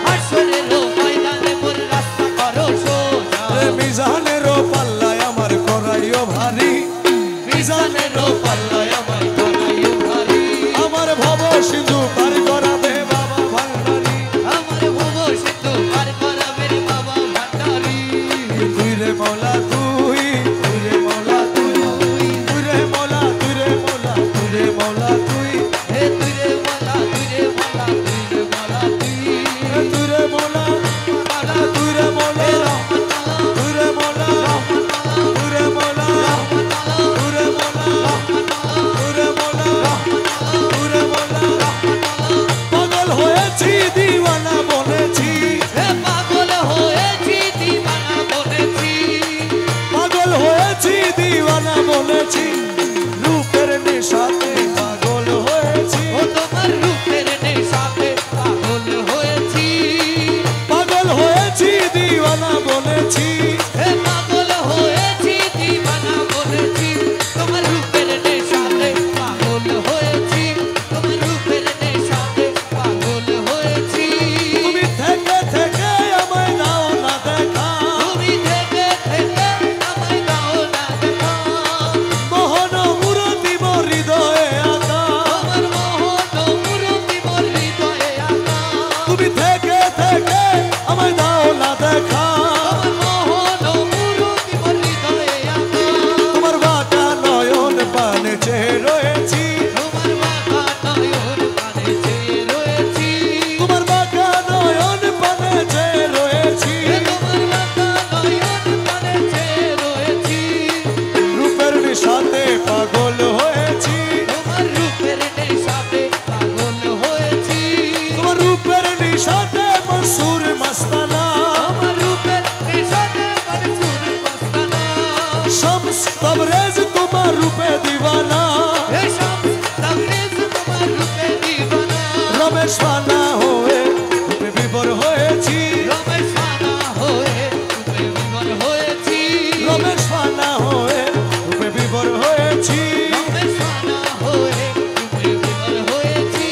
B: হাসরেরও ময়দানে মোর রাস্তা করো সোজা
A: মিজানেরও পাল্লায় আমার করাইও ভারী মিজানেরও পাল্লায় আমার মৌলা তুই
B: হে তুই রে মৌলা তুই রে মৌলা তুই রে মৌলা তুই
A: তুই রে মৌলা তুই রে মৌলা তুই রে মৌলা তুই রে মৌলা তুই রে মৌলা তুই রে মৌলা তুই রে মৌলা পাগল হয়েছি দিওয়ানা বলেছি
B: হে পাগল হয়েছি দিওয়ানা বলেছি
A: পাগল হয়েছি দিওয়ানা বলেছি রূপের নেশাতে পাগল হয়েছি
B: ও তোমার রূপের নেশাতে পাগল হয়েছি
A: পাগল হয়েছি দিওয়ানা বলেছি
B: হে পাগল হয়েছি দিওয়ানা বলেছি তোমার রূপের নেশাতে পাগল হয়েছি তোমার রূপের নেশাতে পাগল হয়েছি
A: তুমি থেকে থেকে আমায় দাও না দেখা
B: তুমি থেকে থেকে আমায় দাও না দেখা
A: মোহন মূরতি মোর হৃদয়ে আঁকা
B: তোমার মোহন মূরতি মোর হৃদয়ে আঁকা
A: তুমি থেকে থেকে আমায় দাও না দেখা
B: তোমার মোহন মূরতি মোর হৃদয়ে আঁকা
A: তোমার বাঁকা নয়ন পানে চেয়ে রয়েছি
B: তোমার বাঁকা নয়ন পানে চেয়ে রয়েছি
A: তোমার বাঁকা নয়ন পানে চেয়ে রয়েছি
B: তোমার বাঁকা নয়ন পানে চেয়ে রয়েছি
A: রূপের নেশাতে পাগল হয়েছি
B: তোমার রূপের নেশাতে পাগল হয়েছি
A: তোমার রূপের নেশাতে মনসুর মস্তানা
B: তোমার রূপের নেশাতে মনসুর মস্তানা
A: শামস তবরেজ তোমার রূপে দিওয়ানা
B: হে শামস তাবরেজ তোমার রূপে দিওয়ানা
A: রমেশ পানা হয়ে রূপে বিভোর হয়েছি
B: রমেশ পানা হয়ে রূপে বিভোর হয়েছি
A: রমেশ পানা হয়ে রূপে বিভোর হয়েছি
B: রমেশ পানা হয়ে রূপে বিভোর হয়েছি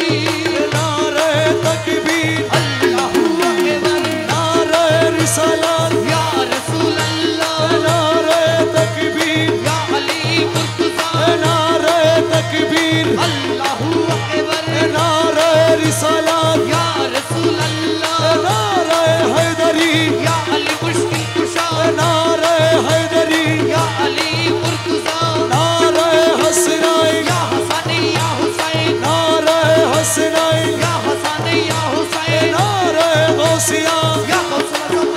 A: নারে তাকবীর
B: আল্লাহু আকবার
A: নারে রিসালাত
B: ইয়া রাসূলুল্লাহ
A: নারে তাকবীর
B: ইয়া আলী মুর্তজা
A: নারে তাকবীর
B: আল্লাহু আকবার
A: নারে রিসালাত
B: ইয়া রাসূলুল্লাহ
A: নারে হায়দারি
B: ইয়া আলী মুশকিল কুশা
A: নারে হায়দারি
B: ইয়া আলী মুর্তজা
A: নারে হাসনাই
B: ইয়া হাসান ইয়া হুসাইন
A: নারে হাসনাই
B: ইয়া হাসান ইয়া হুসাইন
A: নারে গৌসিয়া
B: ইয়া কৌসুল আজম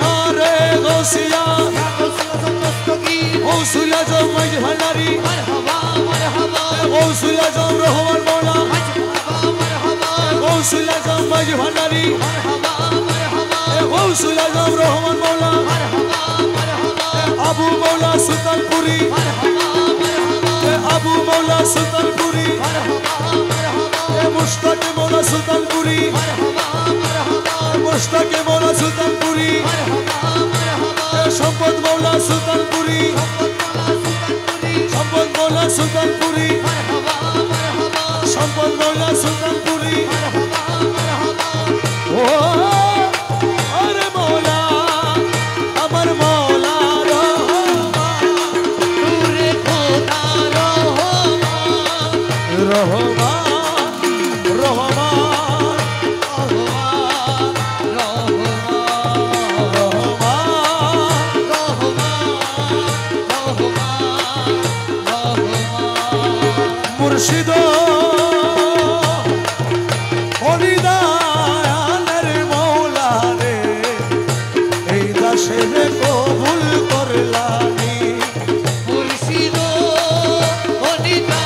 A: নারে গৌসিয়া
B: ইয়া কৌসুল আজম দস্তগীর
A: গৌসুল আজম মজ ভান্ডারি
B: মারহাবা মারহাবা
A: গৌসুল আজম রহমান মৌলা
B: মারহাবা মারহাবা
A: গৌসুল আজম মজ ভান্ডারি
B: মারহাবা মারহাবা
A: গৌসুল আজম রহমান মৌলা
B: মারহাবা মারহাবা
A: আবু মৌলা সুলতানপুরি
B: মারহাবা মারহাবা
A: আবু মৌলা সুলতানপুরি
B: মারহাবা মারহাবা
A: মুশতাক মৌলা সুলতানপুরি
B: মারহাবা মারহাবা
A: মুশতাক মৌলা সুলতানপুরি
B: মারহাবা মারহাবা
A: সম্পদ মৌলা সুলতানপুরি সম্পদ মৌলা সুলতানপুরি
B: মারহাবা মারহাবা
A: সম্পদ মৌলা সুলতানপুরি
B: মারহাবা মারহাবা
A: ও আরে মৌলা আমার মৌলা
B: নূরে খোদা রহমান
A: রহমান রহমান মুর্শিদ হরিদানের মৌলা রে এই দাসের কবুল করলানি
B: মুর্শিদ হরিদা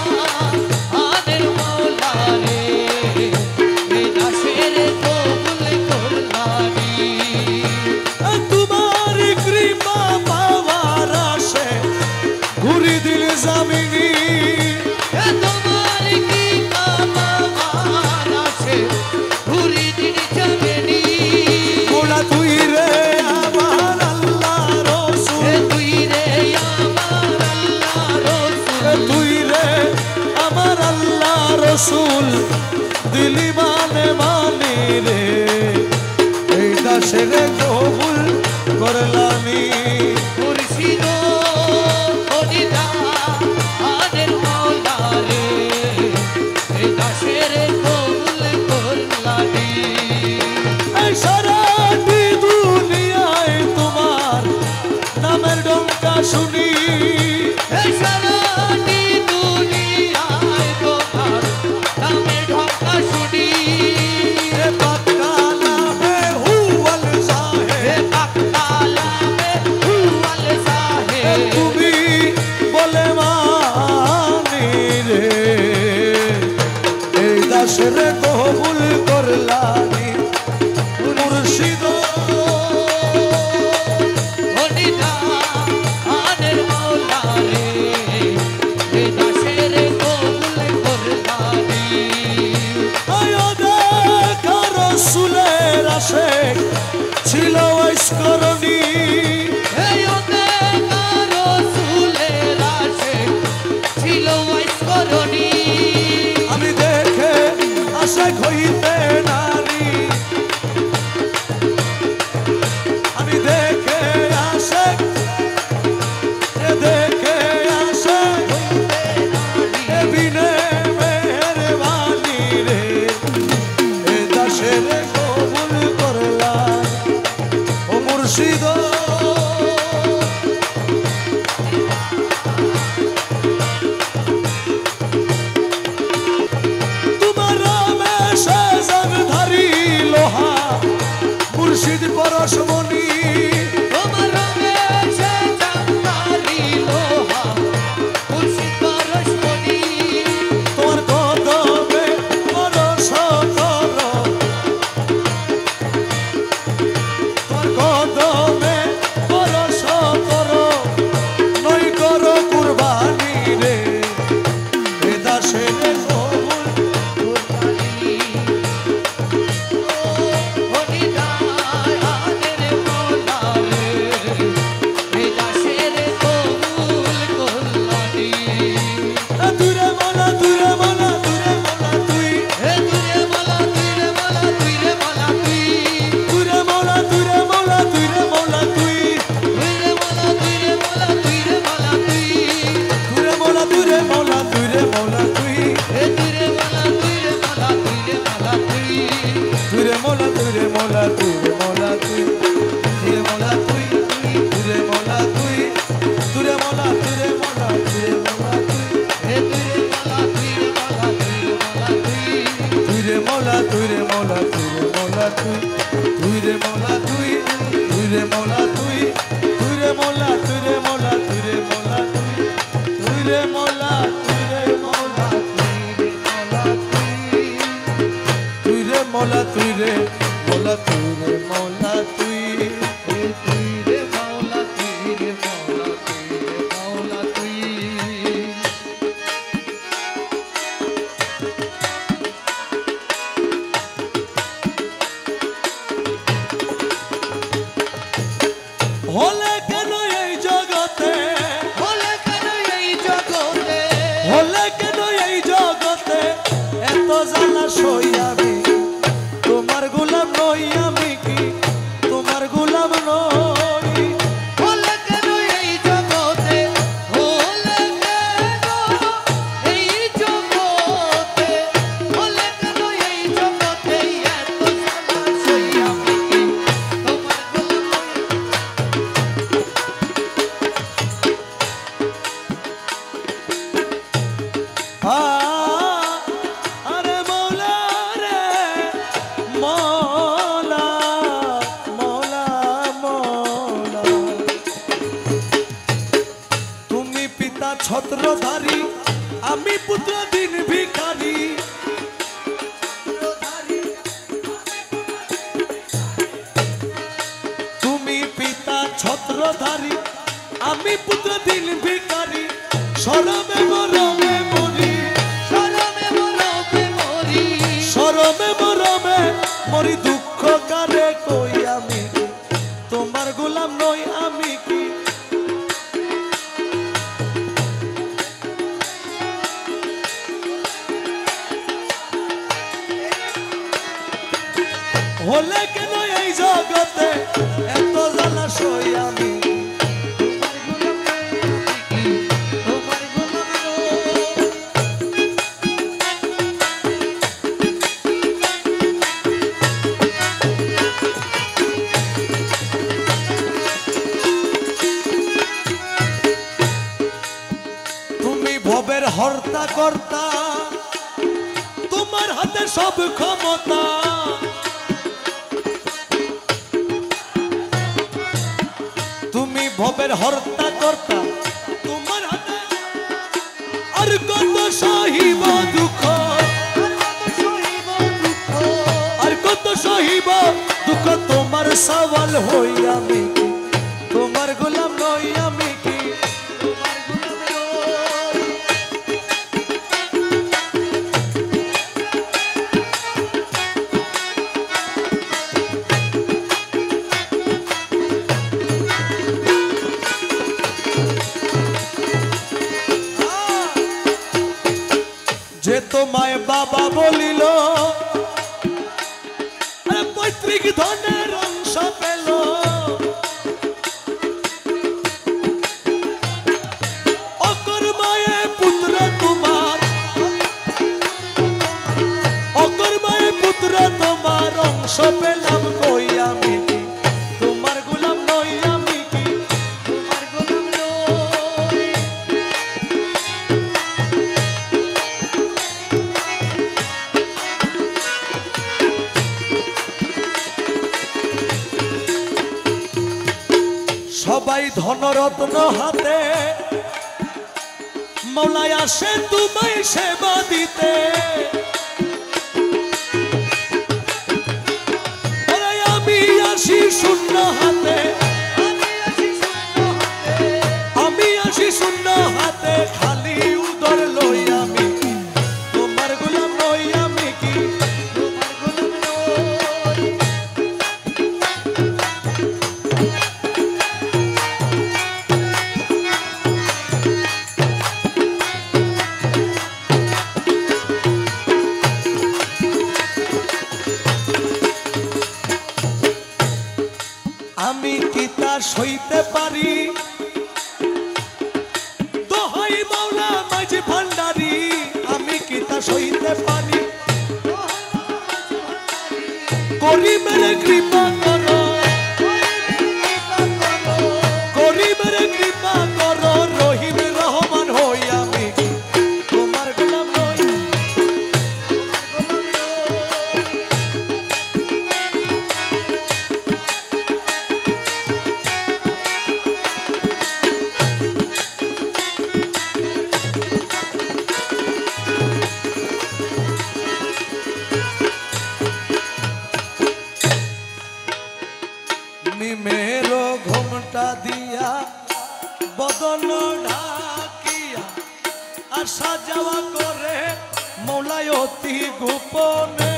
B: আদের মৌলা রে এ দাসের কবুল করলানি
A: তোমার কৃপা পাওয়ার আশে ঘুরি দিল জামিনী
B: এ তোমার কি পাওয়ার আছে ঘুরি দিন যাবেনি
A: মোলা তুই রে আমার আল্লাহ রসুল
B: এ তুই রে আমার আল্লাহ রসুল
A: তুই রে আমার আল্লাহ রসুল দিলি মানে মানি রে এই দাসের কবুল করলানি
B: মুর্শিদ হরিদা আদের মৌলা রে এ দাসের কবুল করলানি
A: এই সারাটি দুনিয়ায় তোমার নামের ডঙ্কা শুনি
B: এ সারাটি দুনিয়ায়
A: দাসের কবুল করলানি মুর্শিদ
B: হরিদানের মাওলা রে এ দাসের কবুল করলানি
A: আয়োদা রাসূলের আশিক ছিল ঐশ্বরণী
B: এই অনেক রাসূলের আশিক ছিল ঐশ্বরণী
A: আমি দেখে আশিক হইতে নারী আমি দেখে আশিক দেখে আশিক এ বিনে মেহেরবানি রে এ দাসের কবুল করলা ও মুর্শিদ তোমার মেশে জানধারী লোহা মুর্শিদ পরশমণি
B: তোমার মেশে জানধারী লোহা মুর্শিদ পরশমণি
A: তোমার কদমে পরশ করো তোমার কদমে পরশ করো নই করো কুরবানি রে এ দাসের কবুল
B: হরিদানের মাওলা রে এ দাসের কবুল করলানি
A: দূরে মালা দূরে মালা দূরে মালা তুই
B: হে দূরে মালা দূরে মালা দূরে মালা তুই
A: দূরে মালা দূরে মালা দূরে মালা তুই
B: দূরে মালা দূরে মালা দূরে মালা তুই
A: দূরে মালা দূরে মালা দূরে মালা তুই
B: হে দূরে মালা দূরে মালা দূরে মালা তুই
A: দূরে মালা দূরে মালা দূরে মালা তুই দূরে মালা তুই দূরে মালা তুই দূরে মালা দূরে মালা দূরে মালা তুই
B: হে দূরে মালা দূরে মালা দূরে মালা তুই
A: দূরে মালা দূরে মালা দূরে মালা তুই দূরে মালা তুই দূরে মালা তুই দূরে মালা দূরে মালা দূরে মালা তুই দূরে মালা দূরে মালা তুইরে মালা তুইরে মালা তুইরে মালা তুই
B: হে তুই রে মাওলা তুই রে মাওলা তুই রে মাওলা তুই
A: হলে কেন এই জগতে
B: বলে কেন এই জগতে
A: হলে কেন এই জগতে এত জ্বালা সই আমি তোমার গোলাম নই আমি কি তোমার গোলাম নই
B: বলে কেন এই জগতে বলে কেন এই জগতে বলে কেন এই জগতে এত জ্বালা সই আমি কি তোমার গোলাম
A: আরে মৌলা রে মৌলা মৌলা মৌলা তুমি পিতা ছত্রধারী আমি পুত্র দিন ভিখারি তুমি পিতা ছত্রধারী আমি পুত্র দিন ভিখারি শরমে মরমে মরি
B: শরমে মরমে মরি
A: শরমে মরমে মরি দুঃখ কারে কই আমি তোমার গোলাম নই আমি কি হলে কেন এই জগতে এত জ্বালা সই আমি
B: তোমার গোলাম
A: তুমি ভবের হর্তা কর্তা তোমার হাতে সব ক্ষমতা তুমি ভবের হর্তা কর্তা তোমার হাতে আর কত সহিব দুঃখ
B: আর কত সহিব
A: হই আমি কি তোমার গোলাম নই আমি কি তোমার গোলাম নই যে তোমায় বাবা বলিল পৈতৃক ধনের অংশ পেল অকর্মায়ে পুত্র তোমার অকর্মায়ে পুত্র তোমার অংশ পেলাম কই আমি কি তোমার গোলাম নই আমি কি তোমার গোলাম নই সবাই ধনরত্ন হাতে মৌলাই আসে তোমায় সেবা দিতে আমি আসি শূন্য হাতে আমি আসি শূন্য হাতে খালি উদর লই আমি কি তোমার গোলাম নই আমি কি তোমার গোলাম নই আমি কি তা সইতে পারি দোহাই মাওলা মাঝি ভান্ডারি আমি কি তা সইতে পারি করিমের কৃপা করো করিমের কৃপা করো রহিম রহমান হই আমি কি তোমার গোলাম নই নিমেরো ঘোমটা দিয়া বদন ঢাকিয়া আসা যাওয়া করে মৌলাই অতি গোপনে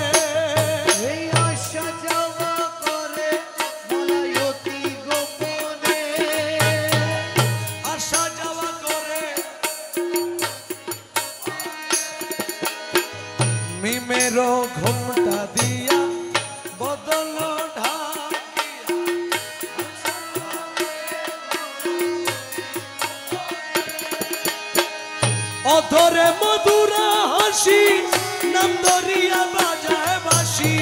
B: এই আসা যাওয়া করে মৌলাই অতি গোপনে
A: আসা যাওয়া করে মিমেরো ঘোমটা দিয়া বদন অধরে মধুরা হাসি নাম ধরিয়া বাজায় বাসি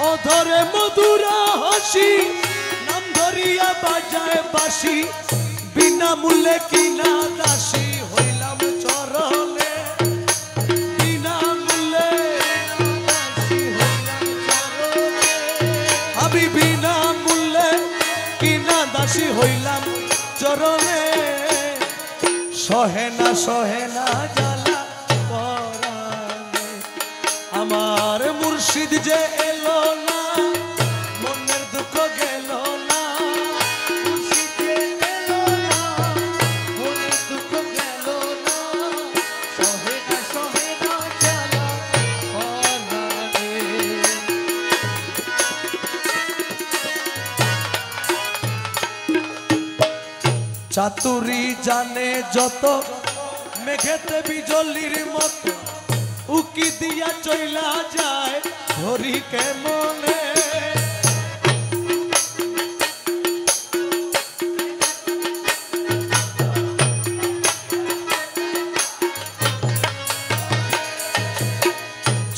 A: অধরে মধুরা হাসি নাম ধরিয়া বাজায় বাসি বিনামূল্যে কিনা দাসী হইলাম চরণে বিনামূল্যে দাসী হইলাম চরণে আমি বিনামূল্যে কিনা দাসী হইলাম চরণে সহে না জ্বালা পরাণে আমার মুর্শিদ যে এলো না মনের দুঃখ গেল না
B: মুর্শিদ যে এলো না মনের দুঃখ গেল না সহে না জ্বালা পরাণে
A: চাতুরি জানে যত মেঘেতে বিজলির মতো উকি দিয়া চইলা যায় ধরি কেমনে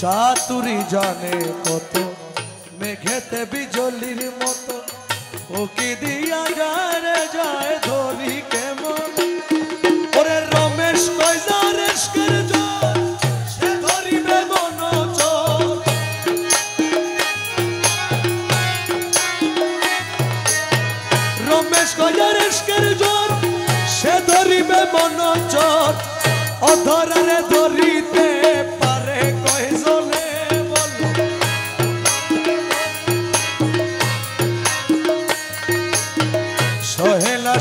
A: চাতুরি জানে কত মেঘেতে বিজলির মতো উকি দিয়া যায় ধরি কেমন ওরে রমেশ কইজা রেস্কের জোর সে ধরিবে মন চোর রমেশ কইজা রেস্কের জোর সে ধরিবে মন চোর অধরারে ধরিতে পারে কই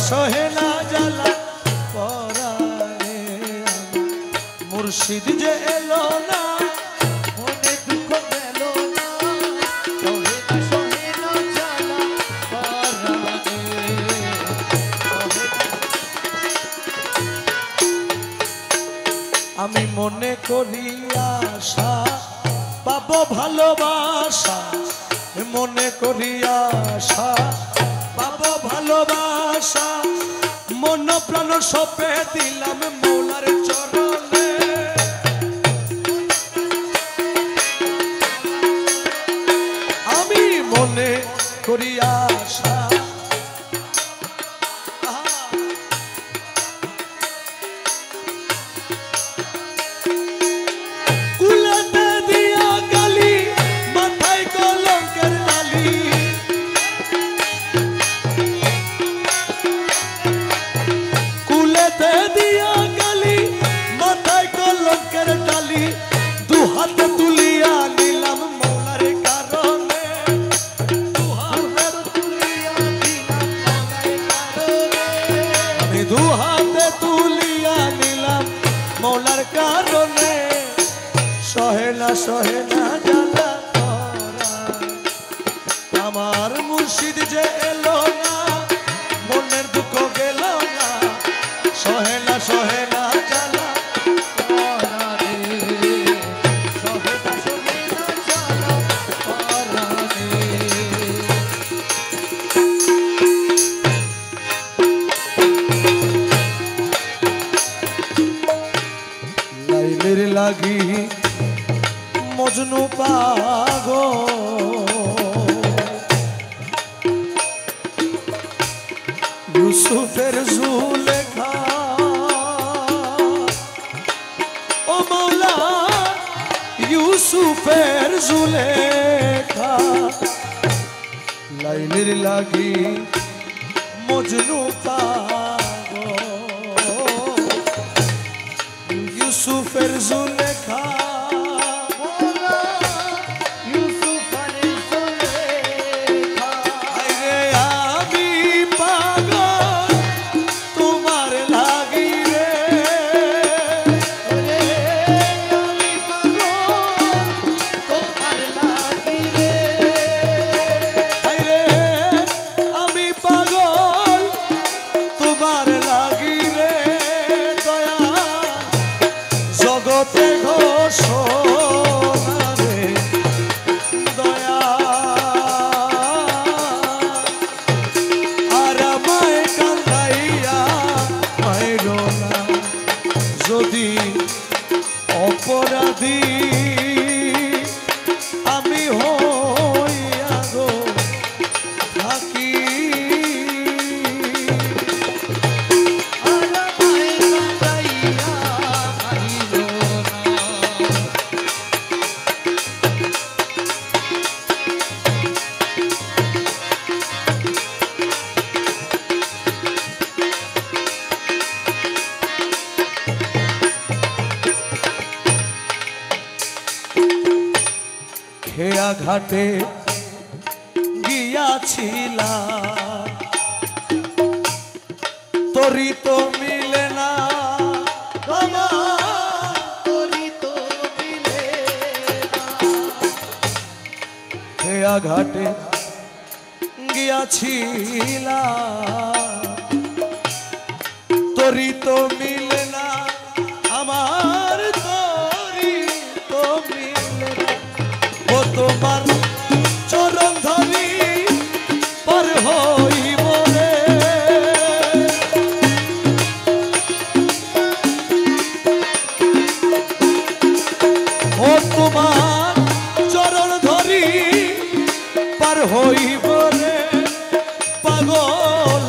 A: সহে না জ্বালা পরাণে মুর্শিদ যে এলো না
B: মনে দুঃখ পেল না সহে না জ্বালা পরাণে
A: আমি মনে করি আশা পাবো ভালোবাসা মনে করি আশা পাবো ভালোবাসা মন প্রাণ সপে দিলাম মৌলার চরণে আমি মনে করি আশা কুলেতে দিয়া গালি মাথায় কলঙ্কের লালি কুলেতে দিয়া গালি মাথায় কলঙ্কের ডালি দু হাতে তুলিয়া নিলাম মৌলার কারণে দু হাতে তুলিয়া নিলাম মৌলার কারণে আমি দু হাতে তুলিয়া নিলাম মৌলার কারণে সহে না জ্বালা পরাণ আমার মুর্শিদ যে এলো না মনের দুঃখ গেল না সহে না জ্বালা
B: পরাণে সহে না জ্বালা পরাণে
A: লাইলের লাগি মজনু পাগল ইউসুফের জুলেখা ও মৌলা ইউসুফের জুলেখা লাইলের লাগি মজনু পাগল ইউসুফের জুলেখা জগতে ঘোষণারে দয়া আর আমায় কান্দাইয়া মাইর না যদি অপরাধী আমি হইয়া গো থাকি খেয়া ঘাটে গিয়াছিলাম তোরি তো মিলে না
B: তোরি তো মিলে না
A: খেয়া ঘাটে গিয়াছিলাম তোরি তো মিলে না আমার তোরি তো মিলে না ও তোমার চরণ ধরি পর হইব রে ও তোমার চরণ ধরি পার হইব রে পাগল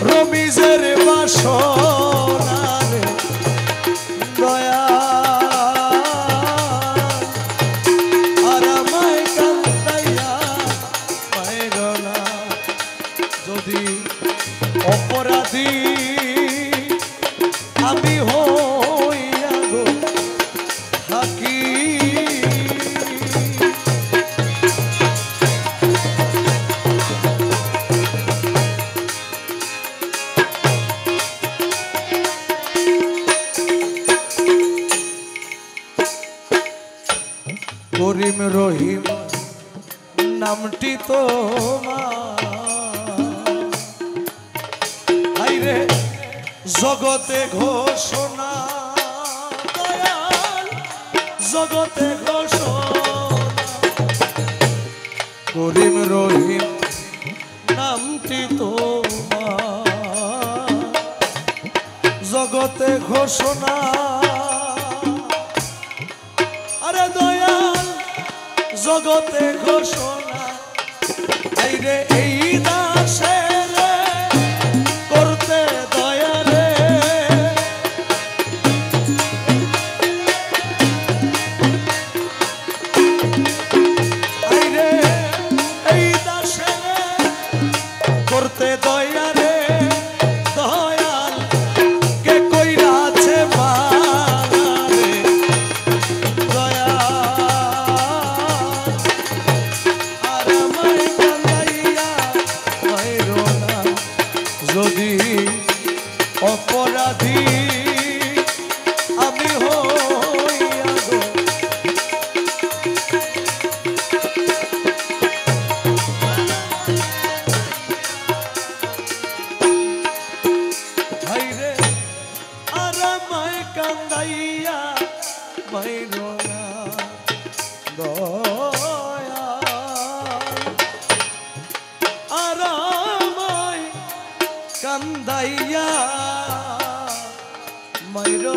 A: রমিজের বাসনা রে দয়া আর আমায় কান্দাইয়া মাইর না যদি অপরাধী আমি হইয়া গো থাকি করিম রহিম নামটি তোমার আইরে জগতে ঘোষণা দয়াল জগতে ঘোষণা করিম রহিম নামটি তোমার জগতে ঘোষণা আরে দয়াল জগতে ঘোষণা আইরে এই দাসের করতে দয়া রে আইরে এই দাসের করতে দয়া রে দয়াল কে কইরাছে বারে দয়াল আর আমায় কান্দাইয়া মাইরো না যদি অপরাধী আমি হইয়া গো হাইরে আর আমায় কান্দাইয়া মাইরো না দয়াল আর আমায় কান্দাইয়া মাইরো